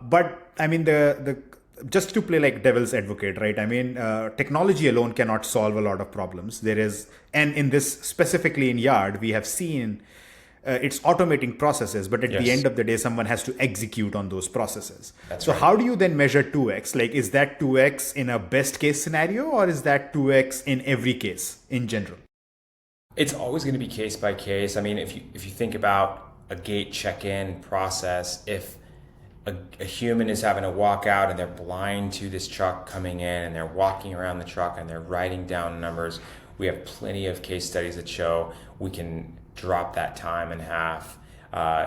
But I mean, the just to play like devil's advocate, right? I mean, technology alone cannot solve a lot of problems. And in this specifically in yard, we have seen it's automating processes, but at the end of the day, someone has to execute on those processes. So how do you then measure 2x? Like, is that 2x in a best case scenario, or is that 2x in every case in general? It's always going to be case by case. I mean, if you think about a gate check-in process, if a human is having to walk out and they're blind to this truck coming in and they're walking around the truck and they're writing down numbers, we have plenty of case studies that show we can drop that time in half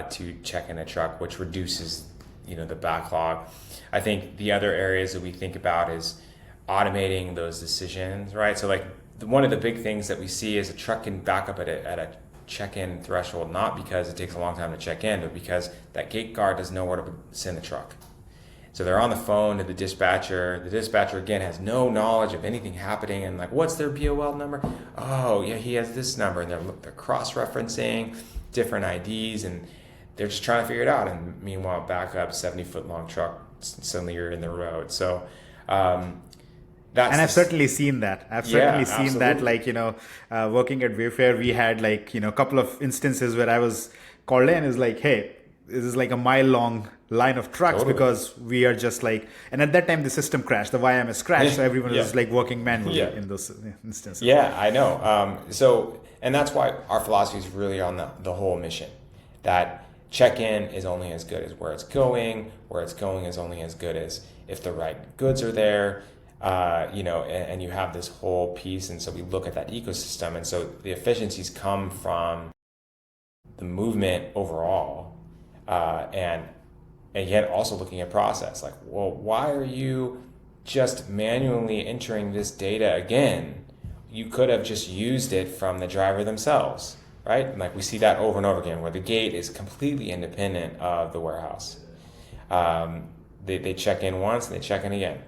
to check in a truck, which reduces the backlog. I think the other areas that we think about is automating those decisions, right? So like one of the big things that we see is a truck can back up at a check-in threshold, not because it takes a long time to check in, but because that gate guard doesn't know where to send the truck. So they're on the phone to the dispatcher. The dispatcher, again, has no knowledge of anything happening, and like, what's their BOL number? Oh, yeah, he has this number, and they're cross-referencing different IDs, and they're just trying to figure it out. And meanwhile, back up 70-foot-long truck, suddenly you're in the road. So I've certainly seen that. I've certainly seen that, like, working at Wayfair, we had like, a couple of instances where I was called in, is like, hey, this is like a mile long line of trucks because we are just like, and at that time the system crashed, the YMS crashed, so everyone was like working manually in those instances. Yeah, I know. And that's why our philosophy is really on the whole mission, that check-in is only as good as where it's going is only as good as if the right goods are there. And you have this whole piece, and so we look at that ecosystem, and so the efficiencies come from the movement overall, and again also looking at process, like, well, why are you just manually entering this data again? You could have just used it from the driver themselves, right? And like we see that over and over again, where the gate is completely independent of the warehouse. They check in once and they check in again.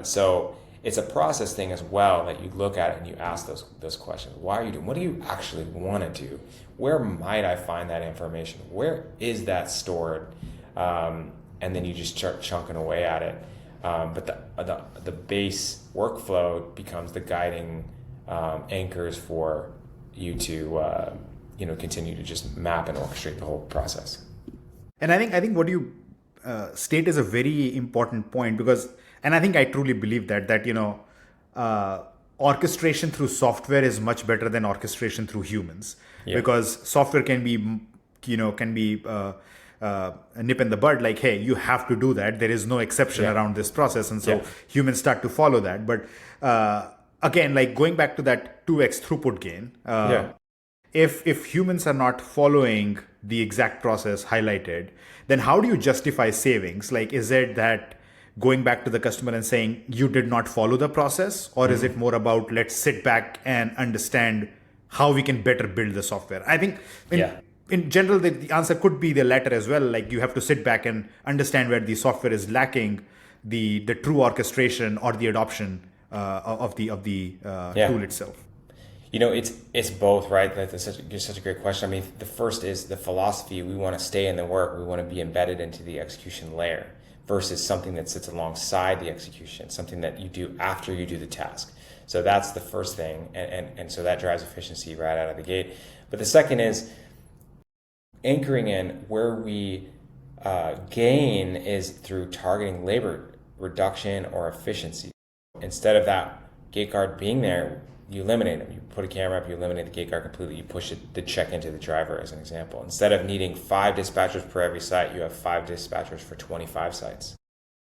So it's a process thing as well, that you look at it and you ask those questions. Why are you doing? What do you actually want to do? Where might I find that information? Where is that stored? And then you just start chunking away at it. But the base workflow becomes the guiding anchors for you to continue to just map and orchestrate the whole process. And I think what you state is a very important point, because And I think I truly believe that orchestration through software is much better than orchestration through humans, because software can be a nip in the bud, like, hey, you have to do that, there is no exception around this process, and so humans start to follow that. But again, like going back to that 2x throughput gain, if humans are not following the exact process highlighted, then how do you justify savings? Like, is it that going back to the customer and saying you did not follow the process, or is it more about let's sit back and understand how we can better build the software? I think in general, the answer could be the latter as well. Like, you have to sit back and understand where the software is lacking the true orchestration or the adoption of the tool itself. It's both, right? That's such a great question. I mean, the first is the philosophy. We want to stay in the work. We want to be embedded into the execution layer versus something that sits alongside the execution, something that you do after you do the task. So that's the first thing. And so that drives efficiency right out of the gate. But the second is anchoring in where we gain is through targeting labor reduction or efficiency. Instead of that gate guard being there, you eliminate them. You put a camera up, you eliminate the gate guard completely, you push the check into the driver, as an example. Instead of needing 5 dispatchers per every site, you have 5 dispatchers for 25 sites.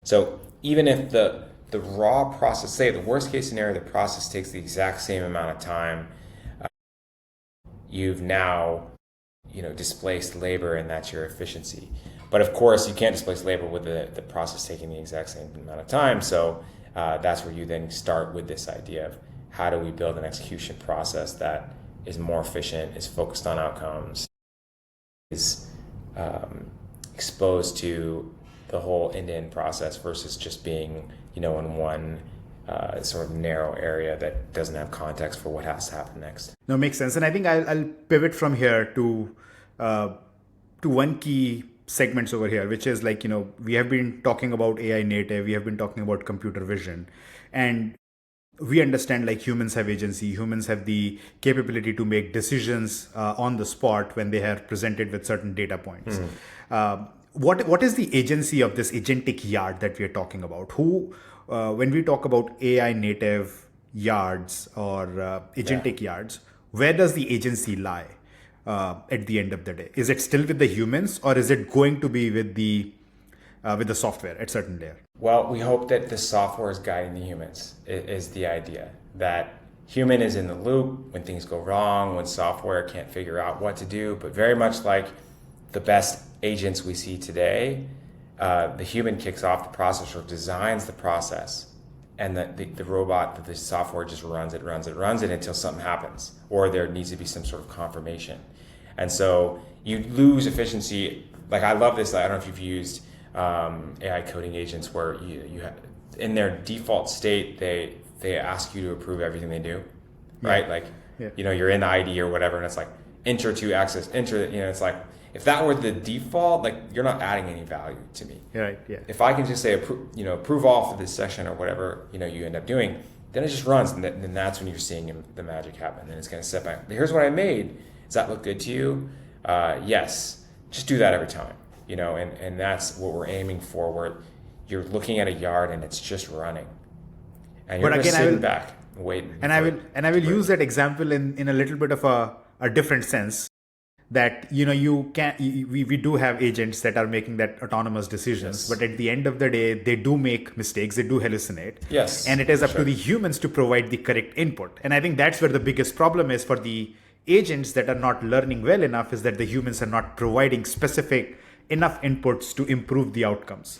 So even if the raw process, say the worst case scenario, the process takes the exact same amount of time, you've now displaced labor, and that's your efficiency. But of course, you can't displace labor with the process taking the exact same amount of time. So that's where you then start with this idea of how do we build an execution process that is more efficient, is focused on outcomes, is exposed to the whole end-to-end process versus just being, in one sort of narrow area that doesn't have context for what has to happen next. No, makes sense. And I think I'll pivot from here to one key segments over here, which is like, we have been talking about AI native, we have been talking about computer vision, and we understand like humans have agency, humans have the capability to make decisions on the spot when they are presented with certain data points. What is the agency of this agentic yard that we are talking about? When we talk about AI native yards or agentic yards, where does the agency lie at the end of the day? Is it still with the humans, or is it going to be with the software at certain layer? Well, we hope that the software is guiding the humans, is the idea. That human is in the loop when things go wrong, when software can't figure out what to do. But very much like the best agents we see today, the human kicks off the process or designs the process, and the robot, the software just runs it until something happens, or there needs to be some sort of confirmation. And so you lose efficiency. Like, I love this. I don't know if you've used AI coding agents where you have, in their default state, they ask you to approve everything they do, right? Like, you're in the ID or whatever, and it's like enter to access, enter. It's like, if that were the default, like, you're not adding any value to me. Right. Yeah. If I can just say approve all for this session or whatever you end up doing, then it just runs, and then that's when you're seeing the magic happen. And it's going to set back. Here's what I made. Does that look good to you? Yes. Just do that every time. And that's what we're aiming for, where you're looking at a yard and it's just running, and you're just sitting back waiting. And I will use that example in a little bit of a different sense. That we do have agents that are making that autonomous decisions, but at the end of the day, they do make mistakes, they do hallucinate. Yes, and it is up to the humans to provide the correct input. And I think that's where the biggest problem is for the agents that are not learning well enough, is that the humans are not providing specific enough inputs to improve the outcomes.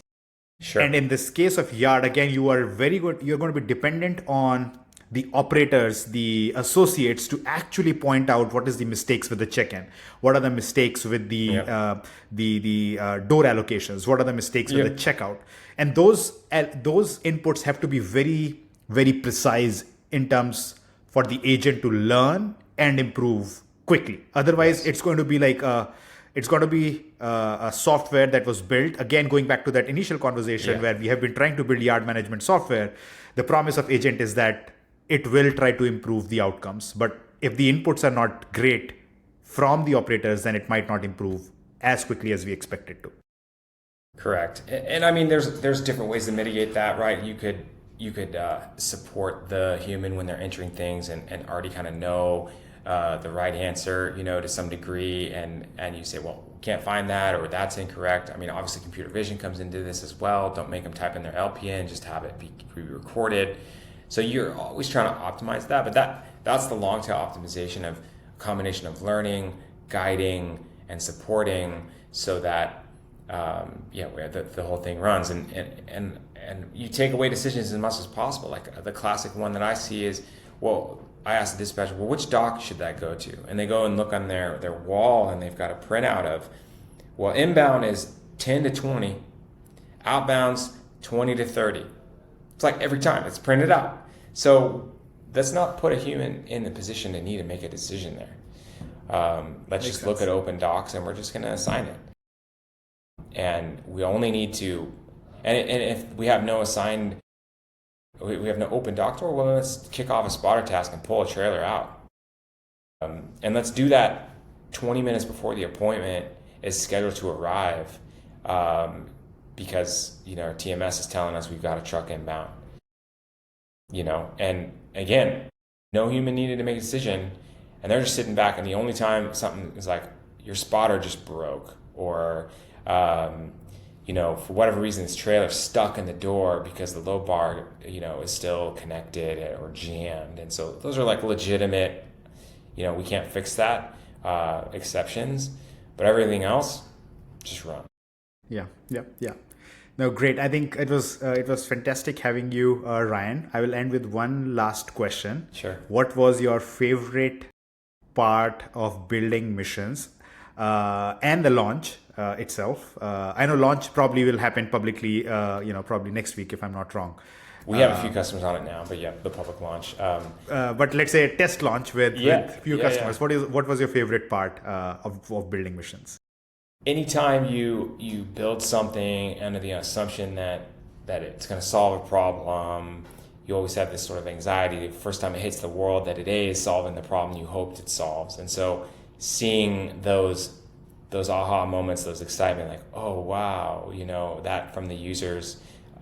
Sure. And in this case of yard, again, you're going to be dependent on the operators, the associates, to actually point out what is the mistakes with the check-in, what are the mistakes with the door allocations, what are the mistakes with the checkout, and those inputs have to be very, very precise in terms for the agent to learn and improve quickly. Otherwise, it's going to be like a software that was built, again, going back to that initial conversation where we have been trying to build yard management software. The promise of agent is that it will try to improve the outcomes. But if the inputs are not great from the operators, then it might not improve as quickly as we expect it to. Correct. And I mean, there's different ways to mitigate that, right? You could support the human when they're entering things and already kind of know the right answer, to some degree, and you say, well, can't find that, or that's incorrect. I mean, obviously computer vision comes into this as well. Don't make them type in their LPN, just have it be recorded. So you're always trying to optimize that, but that's the long tail optimization of a combination of learning, guiding, and supporting, so that the whole thing runs, and you take away decisions as much as possible. Like the classic one that I see is, well, I ask the dispatcher, well, which dock should that go to? And they go and look on their wall, and they've got a printout of, well, inbound is 10 to 20, outbound's 20 to 30. It's like every time it's printed out. So let's not put a human in the position to need to make a decision there. Let's just look at open docs, and we're just going to assign it. And we only need to, and if we have no assigned, we have no open dock door, well, let's kick off a spotter task and pull a trailer out. And let's do that 20 minutes before the appointment is scheduled to arrive, because, our TMS is telling us we've got a truck inbound. And again, no human needed to make a decision, and they're just sitting back, and the only time something is like, your spotter just broke, or for whatever reason, this trailer's stuck in the door because the low bar, is still connected or jammed. And so those are like legitimate, we can't fix that, exceptions, but everything else, just run. Yeah. No, great. I think it was fantastic having you, Ryan. I will end with one last question. Sure. What was your favorite part of building missions, and the launch itself? I know launch probably will happen publicly, probably next week if I'm not wrong. We have a few customers on it now, but yeah, the public launch. But let's say a test launch with few customers. Yeah. What was your favorite part of building missions? Anytime you build something under the assumption that it's going to solve a problem, you always have this sort of anxiety the first time it hits the world that it is solving the problem you hoped it solves. And so seeing those aha moments, those excitement, like, oh wow, that from the users,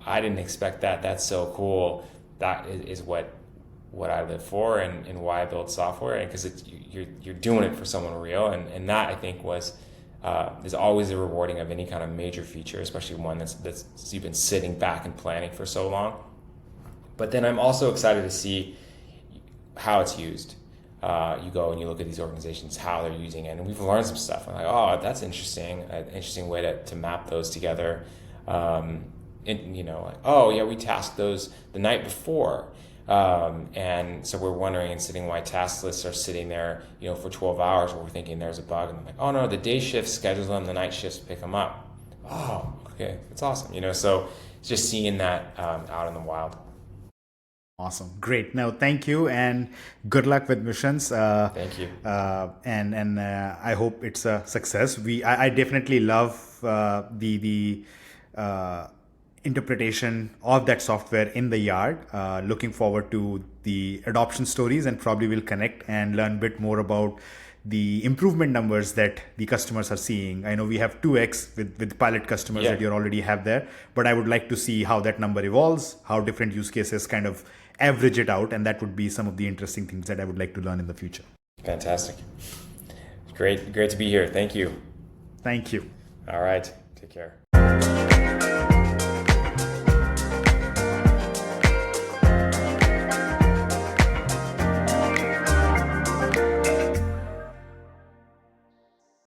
I didn't expect that, that's so cool. That is what I live for, and why I build software, and because you're doing it for someone real, and that I think is always the rewarding of any kind of major feature, especially one that's you've been sitting back and planning for so long. But then I'm also excited to see how it's used. You go and you look at these organizations, how they're using it, and we've learned some stuff. I'm like, oh, that's interesting, an interesting way to map those together. Like, oh yeah, we tasked those the night before. And so we're wondering and sitting why task lists are sitting there, for 12 hours, where we're thinking there's a bug, and I'm like, oh no, the day shift schedules them, the night shifts pick them up. Oh, okay, that's awesome. So just seeing that out in the wild. Awesome. Great. Now, thank you, and good luck with missions. Thank you. And I hope it's a success. I definitely love the interpretation of that software in the yard. Looking forward to the adoption stories, and probably will connect and learn a bit more about the improvement numbers that the customers are seeing. I know we have 2x with pilot customers that you already have there, but I would like to see how that number evolves, how different use cases kind of average it out, and that would be some of the interesting things that I would like to learn in the future. Fantastic. Great to be here. Thank you. Thank you. All right. Take care.